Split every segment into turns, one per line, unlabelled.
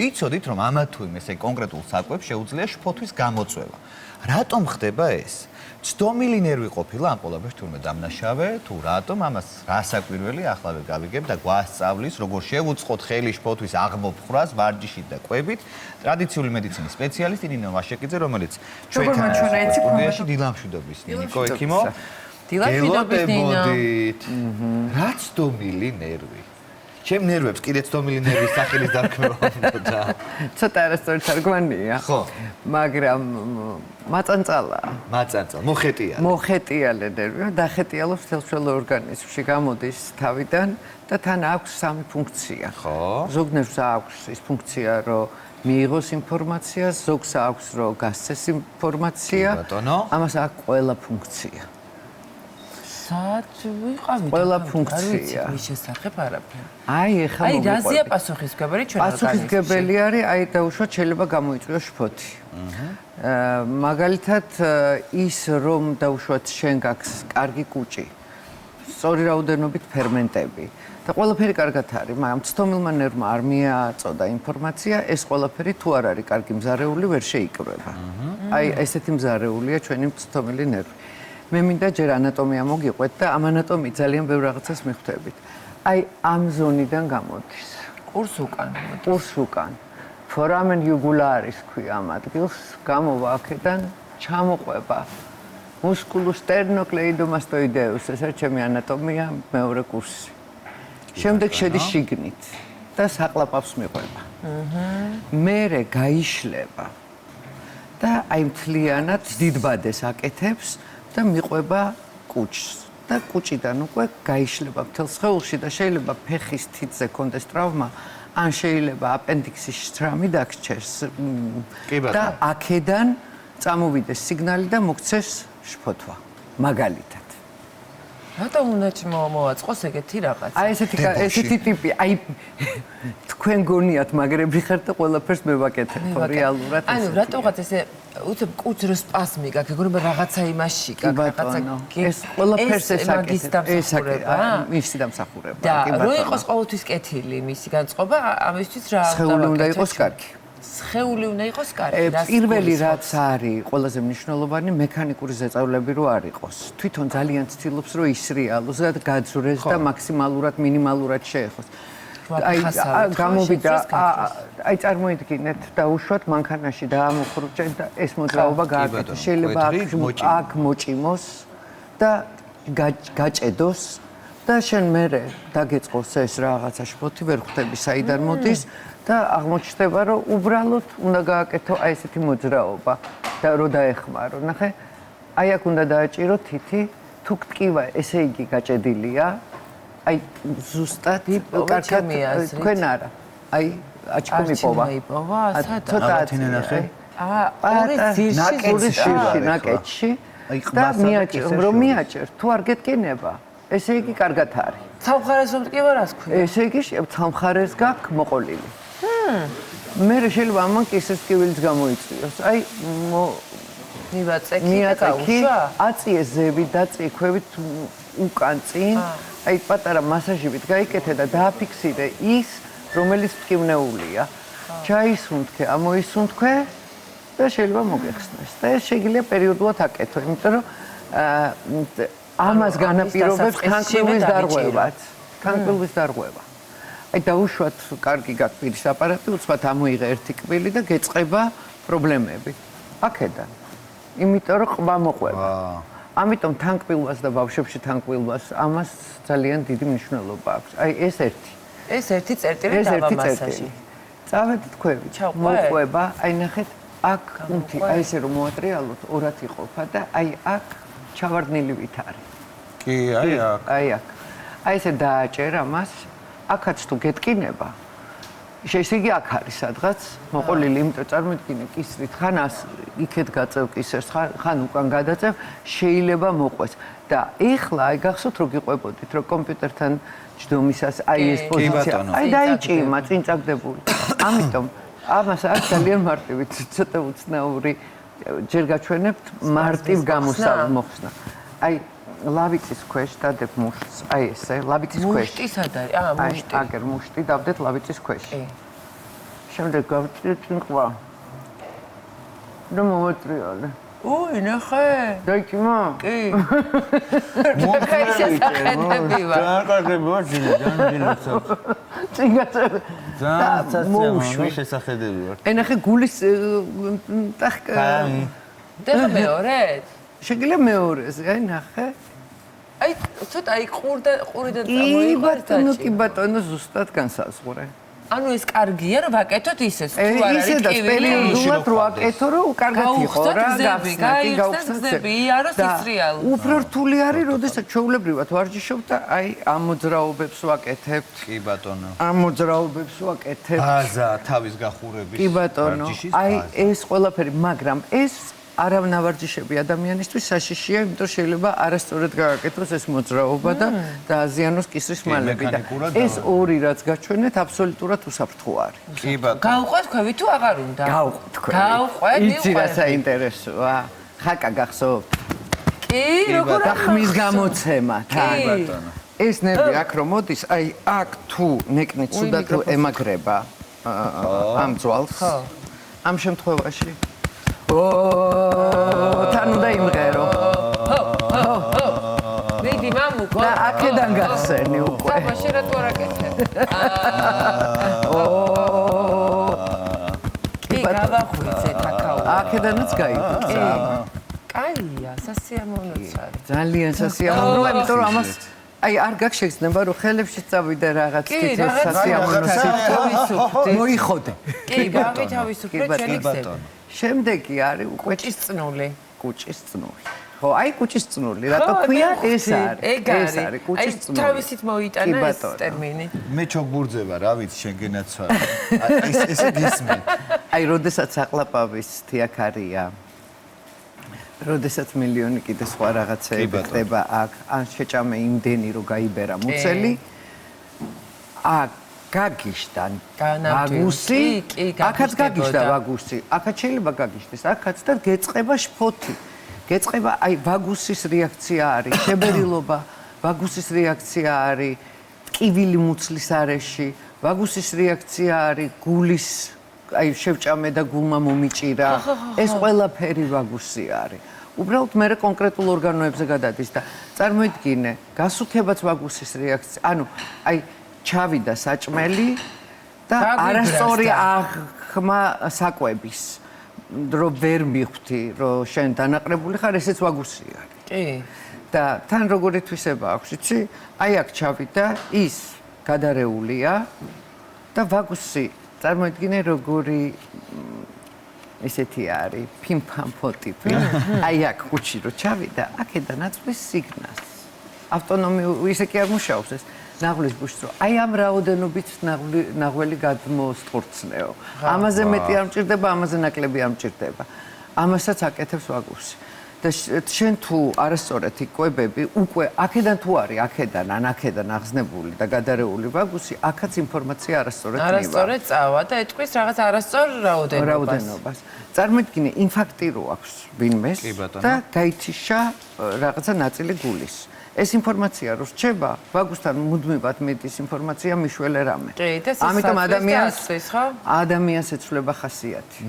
იცოდით, რომ ამა თუ იმ ესე კონკრეტულ საკვებს შეუძლია შფოთვის გამოწვევა. რატომ ხდება ეს? ცდომილი ნერვი ყოფილა ამ ყოლაფებს თურმე დამნაშავე, თუ რატომ ამას რა საკვირველი ახლავე გავიგებ და გვასწავლის, როგორ შევუწყოთ ხელი შფოთვის აღმოფხრას ვარჯიშით და კვებით, ტრადიციული მედიცინის სპეციალისტი ნინო ვაშეკიძე, რომელიც ჩვენთან სტუდიაში დილამშვიდობის ნიკო ექიმო.
დილამშვიდობის ნინო.
რა ცდომილი ნერვი? ჩემ ნერვებს კიდე ცდომილი ნერვის სახელის დარქმევა უნდა.
ცოტა არასწორი თარგმანია.
ხო.
მაგრამ მაწანწალა.
მაწანწალა, მოხეტიალე.
მოხეტიალე ნერვი, დახეტიალობს თელშუალო ორგანიზმში, გამოდის თავიდან და თან აქვს სამი ფუნქცია.
ხო.
ზოგ ნერვს აქვს ის ფუნქცია, რომ მიიღოს ინფორმაცია, ზოგს აქვს, რომ გასცეს ინფორმაცია.
ბატონო.
ამას აქვს ყველა ფუნქცია.
სად ვიყავით?
ყველა ფუნქცია.
მის შესახებ არაფერი.
აი, ეხლა
აი, რაზეა პასუხისმგებელი ჩვენ ორგანიზმში?
პასუხისმგებელი არის, აი დაუშვათ შეიძლება გამოიწვიოს შფოთი. მაგალითად, ის რომ დაუშვათ შენ გაქვს კარგი კუჭი, სწორი რაოდენობით ფერმენტები და ყველაფერი კარგად არის, მაგრამ ცდომილმა ნერვმა არ მიაწოდა ინფორმაცია, ეს ყველაფერი თუ არ არის კარგი მზარეული, ვერ შეიკრება. აი, ესეთი მზარეულია ჩვენი ცდომილი ნერვი. მე მინდა ჯერ ანატომია მოგიყვეთ და ამ ანატომიით ძალიან ბევრ რაღაცას მიხვდებით. აი, ამ ზონიდან გამოდის.
ყურს უკან.
ყურს უკან. foramen jugularis ქვია ამ ადგილს, გამოვა აქედან, ჩამოყვება musculus sternocleidomastoideus, ეს არის ჩემი ანატომია, მეორე კურსი. შემდეგ შედის შიგნით და საყლაპავს მიყვება. მერე გაიშლება და აი მთლიანად დიდბადეს აკეთებს და მიყვება კუჭს და კუჭიდან უკვე გაიშლება მთელ სხეულში და შეიძლება ფეხის თითზე კონდეს ტრავმა, ან შეიძლება აპენდიქსის შრამი დაგჭერს და აქედან წამოვიდეს სიგნალი და მოგცეს შფოთვა, მაგალითად.
რატომ უნდა მოვაწყოს ეგეთი რაღაც?
აი ესეთი ტიპი, აი თქვენ გონიათ მაგრები ხართ და ყველაფერს მე ვაკეთებ რეალურად.
ანუ რატოღაც ესე უცებ კუჭრო სპასმი გაქვს, ეგონება რაღაცა იმაში გაქვს, რაღაცა
ეს ყველაფერს ეს
მაგის დამსახურება.
მისი დამსახურება.
და რო იყოს ყოველთვის კეთილი მისი განწყობა, ამისთვის რა
სხეული უნდა იყოს კარგი.
სხეული უნდა იყოს კარგი.
პირველი რაც არის ყველაზე მნიშვნელოვანი მექანიკური ზეწავლები რო არ იყოს. თვითონ ძალიან ცდილობს რომ ისრიალოს და გაძვრეს და მაქსიმალურად მინიმალურად შეეხოს. აი გამოვიდა აი წარმოიდგინეთ დაუშვათ მანქანაში დაამოხრუჭენ და ეს მოძრაობა გააკეთოს. შეიძლება აქ მოჭიმოს და გაჭედოს და შენ მერე დაგეწყოს ეს რაღაცა შფოთი ვერ ხვდები საიდან მოდის და აღმოჩნდება რომ უბრალოდ უნდა გააკეთო აი ესეთი მოძრაობა და რო დაეხმარო. ნახე, აი აქ უნდა დააჭირო თითი, თუ ტკივა ესე იგი გაჭედილია. აი ზუსტად კარგად თქვენ არა. აი აჩქომი პოვა. ცოტა
ნახე. ორი ძირში
ნაკეთში. და მიაჭერ, რომ მიაჭერ, თუ არ გეტკინება, ესე იგი კარგად არის.
სამხარეს რომ ტკივა რას ქვია?
ესე იგი სამხარეს გაქვს მოყოლილი. მე შეიძლება ამან კისრის ტკივილიც გამოიწვიოს. აი
მივაწექი და გაუშვა.
აწიე ზევი დაწიქვევით უკან წინ. აი პატარა მასაჟივით გაიკეთე და დააფიქსირე ის, რომელიც ტკივნეულია. ჩაისუნთქე, ამოისუნთქვე და შეიძლება მოგეხსნეს. და ეს შეიძლება პერიოდულად აკეთო, იმიტომ რომ ამას განაპირობებს ხანკვილის დარღვევაც. ხანკვილის დარღვევა. აი დაუშვათ კარგი გაკბილის აპარატი, უცბად ამოიღე ერთი კბილი და გეწყება პრობლემები. აქედან. იმიტომ რომ ყბა მოყვება. ამიტომ თანკბილვას და ბავშვებში თანკბილვას ამას ძალიან დიდი მნიშვნელობა აქვს. აი ეს ერთი.
ეს ერთი წერტილი დავა მასაჟი.
წავედით ქვევი. მოყვება, აი ნახეთ, აქ კუნთი, აი ესე რომ მოატრიალოთ, ორად იყოფა და აი აქ ჩავარდნილივით არის.
კი, აი აქ.
აი აქ. აი ესე დააჭერ ამას, აქაც თუ გეტკინება, ესე იგი აქ არის სადღაც მოყოლილი, იმიტომ წარმოიდგინე კისრით, ხან იქეთ გაწევ კისერს, ხან უკან გადაწევ, შეიძლება მოყვეს. და ეხლა აი გახსოვთ რომ გიყვებოდით, რომ კომპიუტერთან ჯდომისას აი ეს პოზიცია, აი დაიჭიმა წინ წაგდებული. ამიტომ ამას აქ ძალიან მარტივი ცოტა უცნაური ჯერ გაჩვენებთ მარტივ გამოსახმოხსნა. აი ლავიწის ქვეშ დადებ მუშტს, აი ესე, ლავიწის ქვეშ.
მუშტი სად არის? მუშტი.
აგერ მუშტი დავდეთ ლავიწის ქვეშ. შემდეგ გავწიყვა. და მოვატრიალე.
ინახე.
დაიჭმა?
კი.
ენახე გულის ტახკა.
და მეორედ?
შეგიძლია მეორეს, აი ნახე.
აი ცოტა აი ყურიდან წამოიყვანეთ.
კი ბატონო, ზუსტად განსაზღვრე.
ანუ ეს კარგია რომ ვაკეთოთ ისეს თუ არ არის
ისედაც
კივილი.
პერიოდულად რო აკეთო რომ კარგად იყო რა,
გავხსნათ, იაროს ისრიალო.
უფრო რთული არის, როდესაც ჩვეულებრივად ვარჯიშობ და აი ამ მოძრაობებს ვაკეთებთ.
კი ბატონო.
ამ მოძრაობებს ვაკეთებთ.
ბაზა თავის გახურების.
კი ბატონო. აი ეს ყველაფერი, მაგრამ ეს არავნავარჯიშები ადამიანისთვის საშიშია, იმიტომ შეიძლება არასწორად გააკეთოს ეს მოძრაობა და დააზიანოს კისრის მალები და ეს ორი რაც გაჩვენეთ აბსოლუტურად უსაფრთხო არის.
კი ბატონო.
გავყვეთ ქვევი თუ აღარ უნდა?
გავყვეთ ქვევი.
გავყვეთ,
იცი რა საინტერესოა? ხაკა გახსოვთ?
კი, როგორ
და ხმის გამოცემა თან.
ბატონო.
ეს ნერვი აქ რომ მოდის, აი აქ თუ ნეკნით სუდად რო ემაგრება ამ ძვალს. ამ შემთხვევაში თან უნდა იმღერო.
მიდი მამუკო.
და აქედან გახსენი უკვე.
საბაში რატო არ აკეთებ? კი, გავახვიცე თაქაო.
აქედანაც გაიგო.
კაია, სასიამოვნოც არის.
ძალიან სასიამოვნოა, იმიტომ რომ ამას აი არ გაქვს შეგრძნება რომ ხელებში წავიდე რაღაც თითქოს სასიამოვნო
თავისუფლდი.
მოიხოდე.
კი, გავითავისუფლე ჩემი გზები.
შემდეგი არის უკვე
კუჭის წნული.
კუჭის წნული. ხო, აი კუჭის წნული, რატო ქვია ეს არის? ეს არის კუჭის წნული.
აი თავისით მოიტანა ეს ტერმინი.
მე ჩოგბურძება, რა ვიცი, შენგენაც ვარ. აი ესე გისმენ.
აი, როდესაც აყლაპავის თიაქარია. როდესაც მილიონი კიდე სხვა რაღაცები ხდება აქ, ან შეჭამე იმდენი რომ გაიბერა მუცელი. აქ გაგიშდა ვაგუსი, აქაც გაგიშდა ვაგუსი, აქაც შეიძლება გაგიშდეს, აქაც და გეწყება შფოთი. გეწყება, აი ვაგუსის რეაქცია არის, შებერილობა, ვაგუსის რეაქცია არის, ტკივილი მუცლის არეში, ვაგუსის რეაქცია არის, გულის, აი შევჭამე და გულმა მომიჭირა. ეს ყველაფერი ვაგუსი არის. უბრალოდ მე კონკრეტულ ორგანოებზე გადადის და წარმოიდგინე, გასუქებაც ვაგუსის რეაქცია. ანუ აი ჩავიდა საჭმელი და არასწორი აღხმა საკვების. რომ ვერ მიხვდი, რომ შენ დანაყრებული ხარ, ესეც ვაგუსი არის.
კი.
და თან როგორი თვისება აქვს, იცი? აი აქ ჩავიდა, ის გადარეულია და ვაგუსი, წარმოიდგინე როგორი ესეთი არის, ფიმფამფო ტიპი. აი აქ ხუჩი რო ჩავიდა, აქედან აწვის სიგნალს. ავტონომიურ ისე კი არ მუშაობს ეს. ნაღლის ბუშს რო აი ამ რაოდენობით ნაღველი გადმოსტურცნეო. ამაზე მეტი არ მჭირდება, ამაზე ნაკლები არ მჭირდება. ამასაც აკეთებს ვაგუსი. და შენ თუ არასწორად იკვებები, უკვე აქედან თუ არის, აქედან ან აქედან აღზნებული და გადარეული ვაგუსი, აქაც ინფორმაცია არასწორად მივა.
არასწორად წავა და ეთქვის რაღაც არასწორ რაოდენობას.
წარმოიდგინე, ინფარქტი რო აქვს ვინმეს და გაითიშა რაღაცა ნაწილი გულის. ეს ინფორმაცია რო რჩება, ვაგუსთან მუდმივად მიდის ინფორმაცია მიშველე რამე. ამიტომ ადამიანს ეცვლება ხასიათი.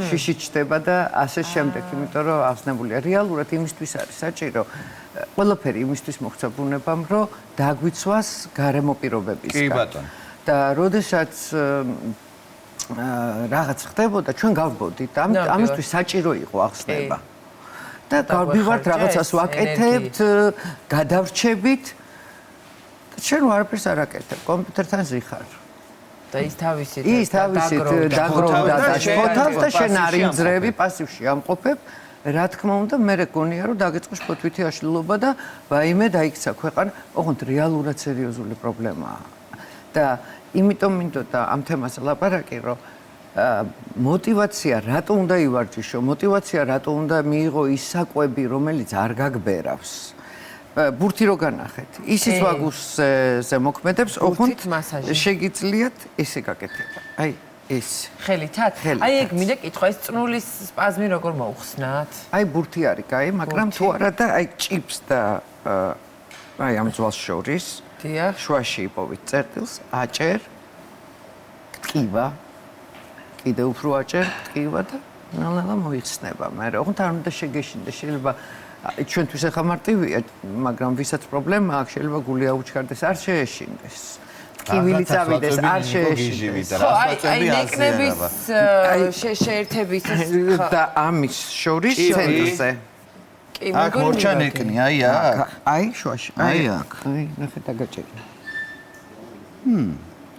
შიში ჩდება და ასე შემდეგ, იმიტომ რომ აღზნებულია. რეალურად იმისთვის არის საჭირო ყველაფერი იმისთვის მოხდა ბუნებამ, რომ დაგვიცვას გარემო პირობებისგან.
კი ბატონო.
და როდესაც რაღაც ხდებოდა, ჩვენ გავბოდით, ამისთვის საჭირო იყო ახსნება. და გავბივართ რაღაცას ვაკეთებთ, გადავრჩებით. შენ არაფერს არ აკეთებ, კომპიუტერთან ზიხარ.
და ის თავისით
დაგროვდა და შფოთავს და შენ არ იმძრები, პასივში ამყოფებ. რა თქმა უნდა, მე რეკონია რომ დაგეწყო შფოთვითი აშლილობა და ვაიმე დაიქცა ქვეყანა, ოღონდ რეალურად სერიოზული პრობლემაა. და იმიტომ მინდოდა ამ თემაზე ლაპარაკი, რომ მოტივაცია რატო უნდა ივარჯიშო, მოტივაცია რატო უნდა მიიღო ის საკვები, რომელიც არ გაგბერავს. ბურთი რო განახეთ, ისიც ვაგუსზე მოქმედებს, ოღონდ შეგიძლიათ ესე გაკეთება. აი ეს
ხელითაც? აი ეგ მინდა კითხვა, ეს წნულის სპაზმი როგორ მოუხსნათ?
აი ბურთი არის, კაი, მაგრამ თუ არა და აი ჭიპს და აი ამ ძვალს შორის, შუაში იპოვით წერტილს, აჭერ, ტკივა კიდე უფრო აჭერ ტკივა და ნელა მოიხსნება. მე ოღონდ არ უნდა შეგეშინდეს, შეიძლება ჩვენთვის ახლა მარტივია, მაგრამ ვისაც პრობლემა აქვს, შეიძლება გული აუჩქარდეს, არ შეეშინდეს. ტკივილი წავიდეს, არ შეეშინდეს.
აი ნეკნების შეერთების
და ამის შორის ცენტრზე.
აქ მორჩა ნეკნი, აი აქ.
აი შუაში.
აი აქ.
აი, ნახე დაგაჭერა.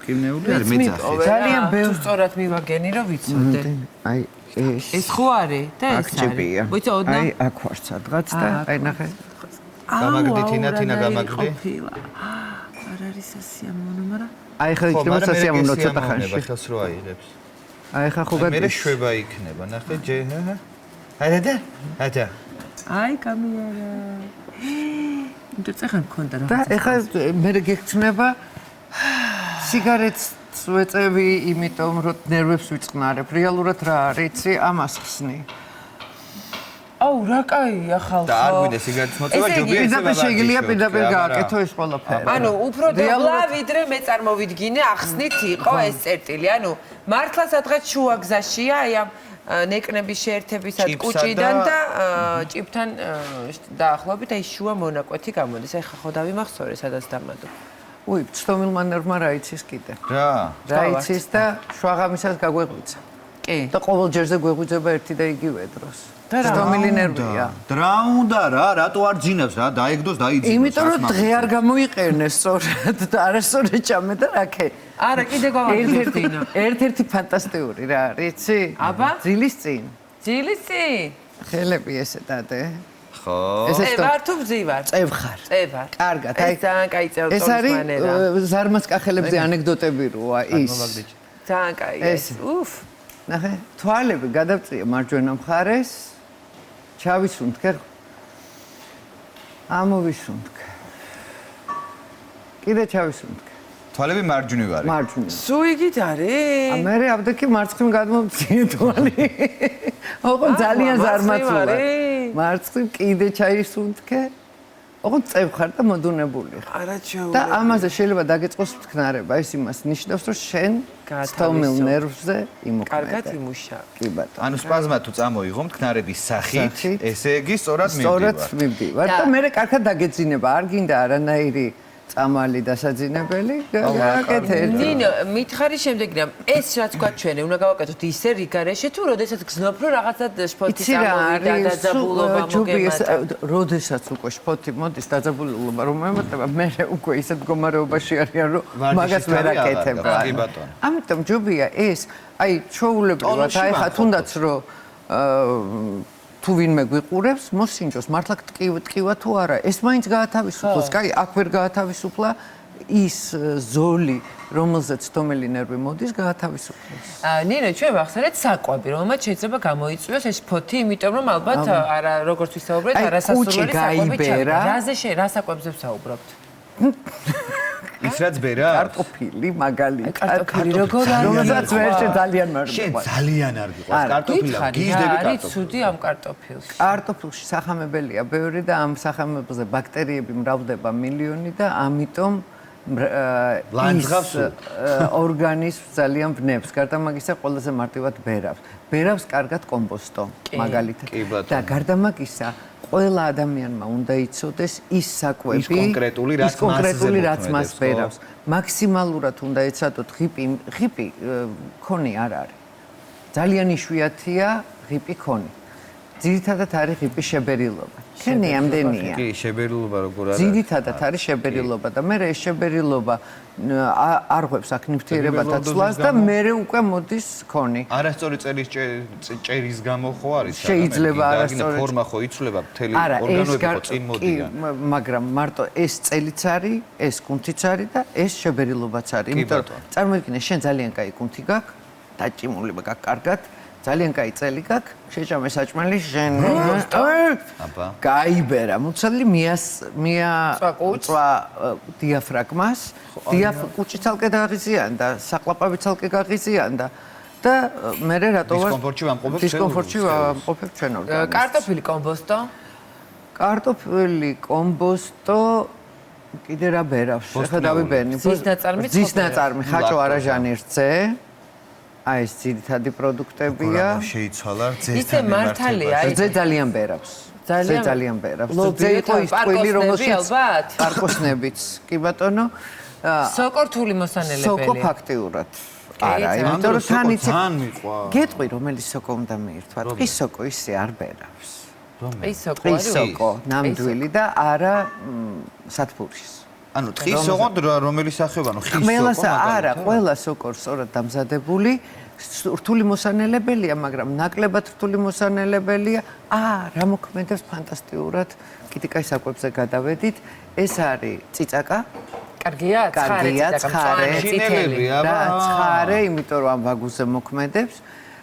ტკივნეული არ მეძახე.
ძალიან ბევრ სწორად მივაგენი რომ ვიცოდე.
აი
ეს ხო არის და ეს
აკჭებია.
არის. ვიცოდე.
აი აქ ვარ სადღაც და აი ნახე.
გამაგდი თინა გამაგდი.
არ არის სასიამოვნო, მაგრამ
აი ხა იქნება სასიამოვნო ცოტა ხანში.
ხელს რო აიღებს.
აი ხა ხო
მე შვება იქნება, ნახე ჯე. ადა? ადა.
აი კამერა. იმიტომ წეხა მქონდა რა.
და ეხა მე გექცნება სიგარეტს ვეწევი, იმიტომ რომ ნერვებს ვიწყნარებ. რეალურად რა არის, იცი, ამას ხსნი.
აუ, რა კაია ხალხო.
და არ გვინდა სიგარეტის მოწევა, ჯობია ესე
პირდაპირ შეგიძლია პირდაპირ გააკეთო ეს ყველაფერი.
ანუ უფრო დაბლა ვიდრე მე წარმოვიდგინე ახსნით იყო ეს წერტილი. ანუ მართლა სადღაც შუა გზაშია აი ამ ნეკნების შეერთებისა კუჭიდან და ჭიფთან დაახლოებით აი შუა მონაკვეთი გამოდის. აი ხო დავიმახსოვრე სადაც დამადო.
უი, ცდომილმა ნერვმა რა იცის კიდე.
რა?
რა იცის და შვაღამისას გაგვეღვიძა.
კი.
და ყოველ ჯერზე გვეღვიძება ერთი და იგივე დროს. ცდომილი ნერვია.
რა უნდა რა, რატო არ ძინავს რა, დაეგდოს დაიძინოს.
იმიტომ რომ დღე არ გამოიყენეს სწორად და არასწორად ჭამე და რაკე.
არა, კიდე გავაგრძელებინა.
ერთ-ერთი ფანტასტიკური რა არის, იცი?
აბა?
ძილის წინ.
ძილის წინ?
ხელები ესე დადე.
ხო.
წევარ თუ ბძივარ?
წევხარ.
წევარ.
კარგად,
აი ძალიან კაი წევწოლის მანერა.
ეს არის ზარმას კახელებზე ანეკდოტები როა ის.
ძალიან კაი ეს. უფ.
ნახე, თვალები გადავწია მარჯვენა მხარეს. ჩავისუნთქე. ამოვისუნთქე. კიდე ჩავისუნთქე.
თვალები მარჯვნივ არის.
მარჯვნივ.
სუიგით არის?
მე აბდაკი მარცხნივ გადმომწიე თვალი. ოღონდ ძალიან ზარმაც ვარ. მარცხნივ კიდე ჩაისუნთქე. ოღონდ წევხარ და მოდუნებული ხარ.
არა ჩაუ.
და ამაზე შეიძლება დაგეწყოს ვთქნარება. ეს იმას ნიშნავს, რომ შენ ცდომილ ნერვზე იმოქმედე.
კარგად იმუშავ.
კი ბატონო.
ანუ სპაზმა თუ წამოიღო მტკნარების სახით, ესე იგი სწორად
სწორად მივდივარ და მე კარგად დაგეძინება. არ გინდა არანაირი წამალი დასაძინებელი, გააკეთე.
ნინო, მითხარი შემდეგნია, ეს რაც გვაჩვენე, უნდა გავაკეთოთ ისე რიგარეშე თუ როდესაც გზნობ რომ რაღაცა შფოთი გამოვიდა და დაძაბულობა მოგემატა.
როდესაც უკვე შფოთი მოდის დაძაბულობა რომ მომატება, მე უკვე ისეთ მდგომარეობაში არიან რომ მაგას ვერ აკეთება.
კი ბატონო.
ამიტომ ჯობია ეს, აი ჩაულებრივად, აი ხა თუნდაც რომ თუ ვინმე გვიყურებს, მოსინჯოს მართლა ტკივა თუ არა, ეს მაინც გაათავისუფლოს, კაი, აქ ვერ გაათავისუფლა ის ზოლი, რომელზეც თომელი ნერვი მოდის, გაათავისუფლოს.
ნინო, ჩვენ ვახსენეთ საკვები, რომელმაც შეიძლება გამოიწვიოს ეს ფოთი, იმიტომ რომ ალბათ არა როგორც ვისაუბრეთ, არასასურველი საკვები ჩაგვდა. რა საკვებზე ვსაუბრობთ?
ის რაც ბერა?
კარტოფილი, მაგალითად.
კარტოფილი როგორ არის?
რომელსაც ვერ ძალიან მარჯვენა.
შენ ძალიან არ გიყვარს კარტოფილი, გიზდები
არის
კარტოფილი.
ცუდი ამ კარტოფილს.
კარტოფილში სახამებელია ბევრი და ამ სახამებელზე ბაქტერიები მრავლდება მილიონი და ამიტომ
ლანძღავს
ორგანიზმს ძალიან ვნებს. გარდა მაგისა ყველაზე მარტივად ბერავს. ბერავს კარგად კომპოსტო, მაგალითად. და გარდა მაგისა ყველა ადამიანმა უნდა იცოდეს ის საკვები,
ის კონკრეტული
რაც მას ბერავს. მაქსიმალურად უნდა ეცადოთ ღიპი ქონი არ არის. ძალიან იშვიათია ღიპი ქონი. ძირითადად არის ღიპი შებერილობა. ქენი ამდენია.
კი, შებერილობა როგორ არის?
ძირითადად არის შებერილობა და მე ეს შებერილობა არღვევს აქ ნივთიერებათა ცვლას და მე უკვე მოდის ქონი.
არასწორი წერის გამო ხო არის?
შეიძლება არასწორი
ფორმა ხო იცვლება მთელი ორგანოები ხო წინ მოდიან.
მაგრამ მარტო ეს წელიც არის, ეს კუნთიც არის და ეს შებერილობაც არის. იმიტომ რომ წარმოიდგინე, შენ ძალიან კაი კუნთი გაქვს, დაჭიმული გაქვს კარგად. ძალიან კაი წელი გაქვს, შეჭამე საჭმელი, შენ
აბა.
გაიბერა, მუცელი მიაწვა დიაფრაგმას, კუჭი ცალკე დაღიზიანდა, საყლაპავი ცალკე გაღიზიანდა და მე რატო ვარ დისკომფორტში ვამყოფებ ჩვენ ორგანიზმს.
კარტოფილი კომპოსტო?
კარტოფილი კომპოსტო კიდე რა ბერავს? ეხლა დავიბერნი.
ძის ნაწარმი,
ძის ნაწარმი, ხაჭო არაჟანი რწე. აი ეს ძირითადი პროდუქტებია.
შეიცვალა
ისე მართალია,
ზე ძალიან ბერავს. ძალიან ბერავს. ზე იყო ის ტყვილი, რომელშიც პარკოსნებიც. კი ბატონო.
სოკო რთული მოსანელებელი.
სოკო ფაქტიურად. არა, იმიტომ რომ თან იცი.
თან მიყვა.
გეტყვი რომელი სოკო უნდა მიირთვა? ტყის სოკო ისე არ ბერავს.
ის სოკო
ტყის სოკო, ნამდვილი და არა სათბურის.
ანუ ტყის სოკო რომელი სახეობა, ანუ ხის სოკო?
ყველას არა, ყველა სოკო სწორად დამზადებული, რთული მოსანელებელია, მაგრამ ნაკლებად რთული მოსანელებელია. რა მოქმედებს ფანტასტიკურად. კიდე კაი საკვებზე გადავედით. ეს არის წიწაკა.
კარგია,
ცხარე,
წითელი.
რა, ცხარე, იმიტომ რომ ამ ვაგუზე მოქმედებს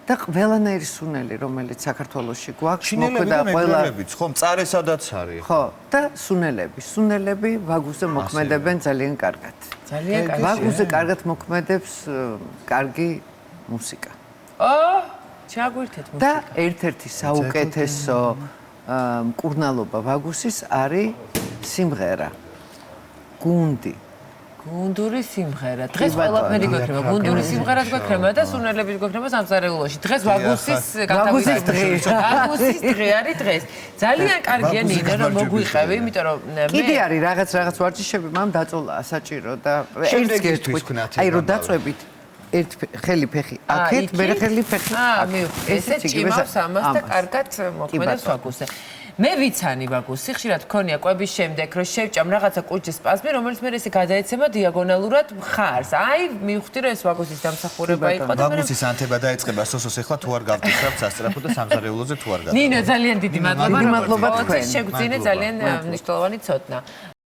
და ყველანაირი სუნელი, რომელიც საქართველოში გვაქვს,
მოქმედა ყველა ხო, მწარე სადაც არის.
ხო, და სუნელები ვაგუზე მოქმედებენ ძალიან კარგად.
ძალიან კარგი.
ვაგუზე კარგად მოქმედებს კარგი მუსიკა.
ჩაგვირთეთ მუსიკა.
და ერთ-ერთი საუკეთესო მკურნალობა ვაგუსის არის სიმღერა. გუნდი.
გუნდური სიმღერა. დღეს ყველაფერი გვექნება. გუნდური სიმღერაც გვექნება და სუნელების გვექნება სამზარეულოში. დღეს ვაგუსის ვაგუსის დღე არის დღეს. ძალიან კარგია ნინო რომ მოგვიყევი, იმიტომ რომ
კიდე არის რაღაც ვარჯიშები, მამ დაწოლა საჭირო და ერთს გეტყვით. აი რომ დაწვევით ერთ ხელი ფეხი აქეთ, მერე ხელი ფეხი.
ესე ჭიმავს ამას და კარგად მოქმედებს ვაგუსზე. მე ვიცანი ვაგუსი, ხშირად მქონია კვების შემდეგ, რომ შევჭამ რაღაცა კუჭის სპაზმი, რომელიც მე ესე გადაეცემა დიაგონალურად მხარს. აი, მივხვდი, რომ ეს ვაგუსის დამსახურება იყო და
ვაგუსის ანთება დაეწყება სოსოს ახლა თუ არ გავტეხავთ სასწრაფო და სამზარეულოზე თუ არ გადა.
ნინო, ძალიან დიდი მადლობა.
მადლობა თქვენ.
შეგძინე ძალიან მნიშვნელოვანი ცოდნა.